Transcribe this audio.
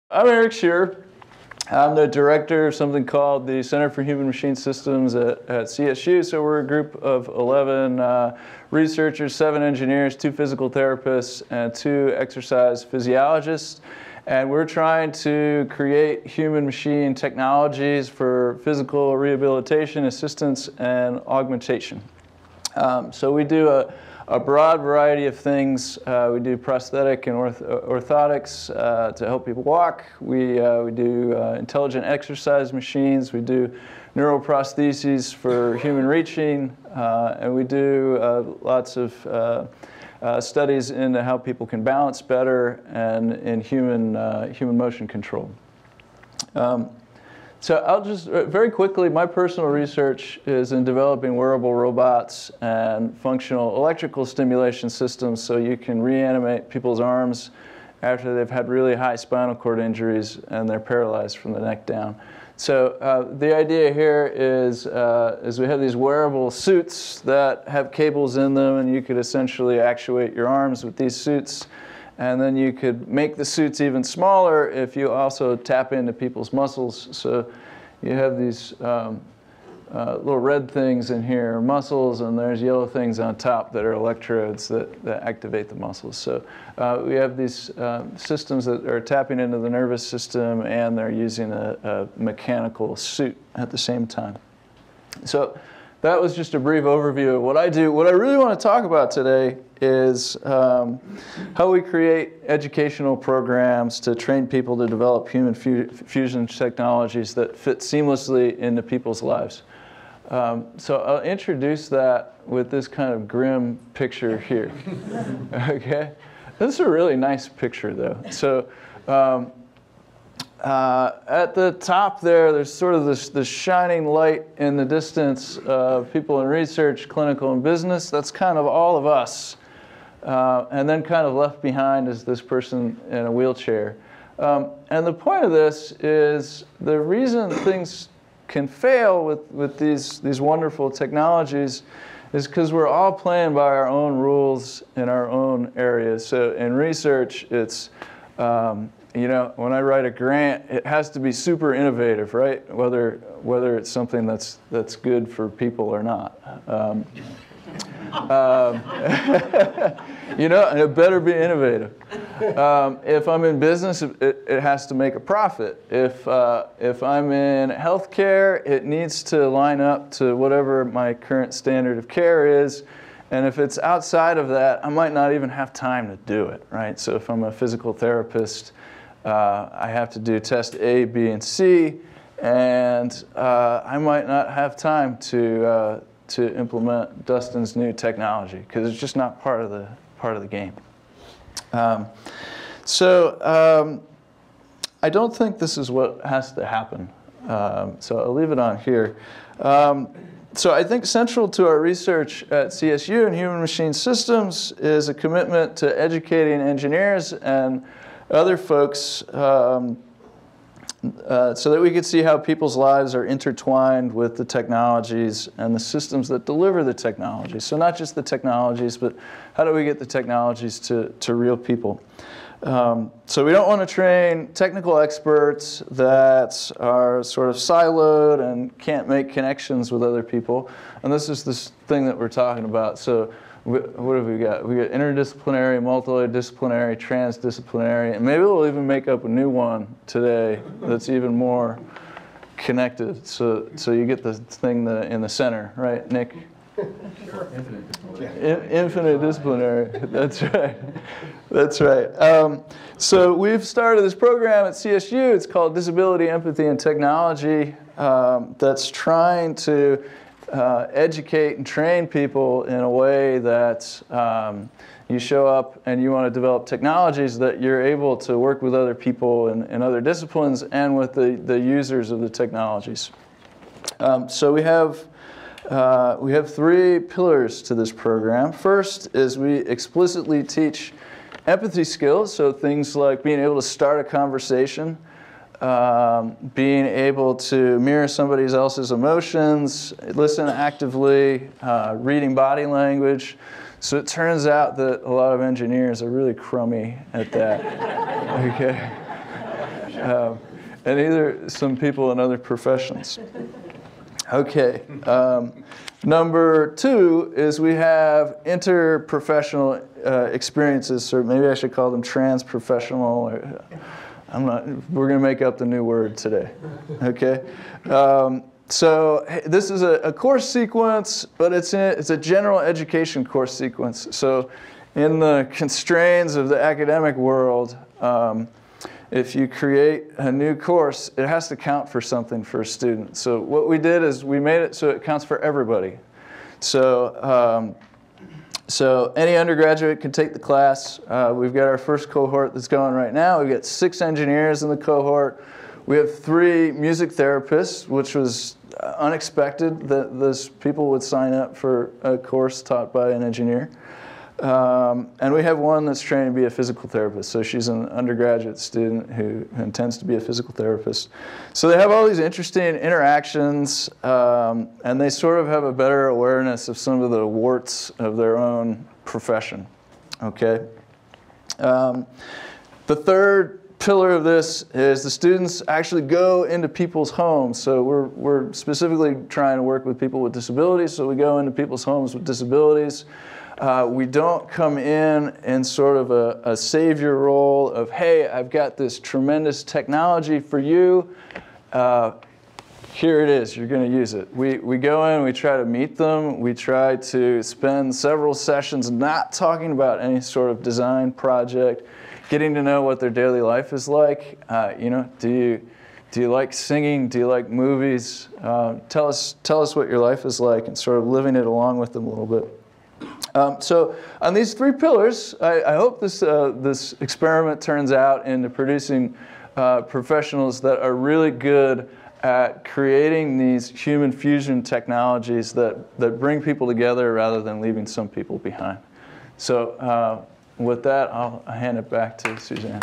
I'm Eric Schearer. I'm the director of something called the Center for Human Machine Systems at CSU. So we're a group of 11 researchers, 7 engineers, 2 physical therapists, and 2 exercise physiologists. And we're trying to create human-machine technologies for physical rehabilitation, assistance, and augmentation. So we do a broad variety of things. We do prosthetic and orthotics to help people walk. We do intelligent exercise machines. We do neuroprostheses for human reaching. And we do lots of studies into how people can balance better and in human motion control. So I'll just very quickly, my personal research is in developing wearable robots and functional electrical stimulation systems so you can reanimate people's arms after they've had really high spinal cord injuries and they're paralyzed from the neck down. So the idea here is we have these wearable suits that have cables in them, and you could essentially actuate your arms with these suits. And then you could make the suits even smaller if you also tap into people's muscles. So you have these little red things in here, muscles, and there's yellow things on top that are electrodes that activate the muscles. So we have these systems that are tapping into the nervous system, and they're using a mechanical suit at the same time. So that was just a brief overview of what I do. What I really want to talk about today is how we create educational programs to train people to develop human fusion technologies that fit seamlessly into people's lives. So I'll introduce that with this kind of grim picture here. Okay? This is a really nice picture, though. So at the top there's sort of this shining light in the distance of people in research, clinical, and business. That's kind of all of us. And then kind of left behind is this person in a wheelchair. And the point of this is the reason things can fail with these wonderful technologies is because we're all playing by our own rules in our own areas. So in research, it's you know, when I write a grant, it has to be super innovative, right? Whether it's something that's good for people or not. You know, and it better be innovative. If I'm in business, it has to make a profit. If I'm in healthcare, it needs to line up to whatever my current standard of care is. And if it's outside of that, I might not even have time to do it, right? So if I'm a physical therapist, I have to do test A, B, and C, and I might not have time to implement Dustin's new technology because it's just not part of the game. So I don't think this is what has to happen. So I'll leave it on here. So I think central to our research at CSU and human machine systems is a commitment to educating engineers and other folks so that we could see how people's lives are intertwined with the technologies and the systems that deliver the technologies. So not just the technologies, but how do we get the technologies to real people? So we don't want to train technical experts that are sort of siloed and can't make connections with other people. And this is this thing that we're talking about. So what have we got? We got interdisciplinary, multidisciplinary, transdisciplinary, and maybe we'll even make up a new one today that's even more connected. So you get the thing in the center, right, Nick? Sure. Infinite disciplinary. Infinite disciplinary. That's right. That's right. So we've started this program at CSU. It's called Disability, Empathy, and Technology. That's trying to educate and train people in a way that you show up and you want to develop technologies that you're able to work with other people in other disciplines and with the users of the technologies. So we have 3 pillars to this program. First is we explicitly teach empathy skills, so things like being able to start a conversation, being able to mirror somebody else's emotions, listen actively, reading body language. So it turns out that a lot of engineers are really crummy at that. Okay. and either some people in other professions. Okay. Number 2 is we have interprofessional experiences, or maybe I should call them trans-professional. Or, we're going to make up the new word today. Okay. So this is a course sequence, but it's a general education course sequence. So in the constraints of the academic world, if you create a new course, it has to count for something for a student. So what we did is we made it so it counts for everybody. So, so any undergraduate can take the class. We've got our first cohort that's going right now. We've got 6 engineers in the cohort. We have 3 music therapists, which was unexpected that those people would sign up for a course taught by an engineer. And we have 1 that's trained to be a physical therapist. So she's an undergraduate student who intends to be a physical therapist. So they have all these interesting interactions, and they sort of have a better awareness of some of the warts of their own profession. Okay. The third pillar of this is the students actually go into people's homes. So we're specifically trying to work with people with disabilities. So we go into people's homes with disabilities. We don't come in sort of a savior role of, hey, I've got this tremendous technology for you. Here it is. You're going to use it. We go in, we try to meet them. We try to spend several sessions not talking about any sort of design project, getting to know what their daily life is like. You know, do you like singing? Do you like movies? Tell us what your life is like, and sort of living it along with them a little bit. So on these 3 pillars, I hope this experiment turns out into producing professionals that are really good at creating these human fusion technologies that bring people together rather than leaving some people behind. So with that, I'll hand it back to Suzanne.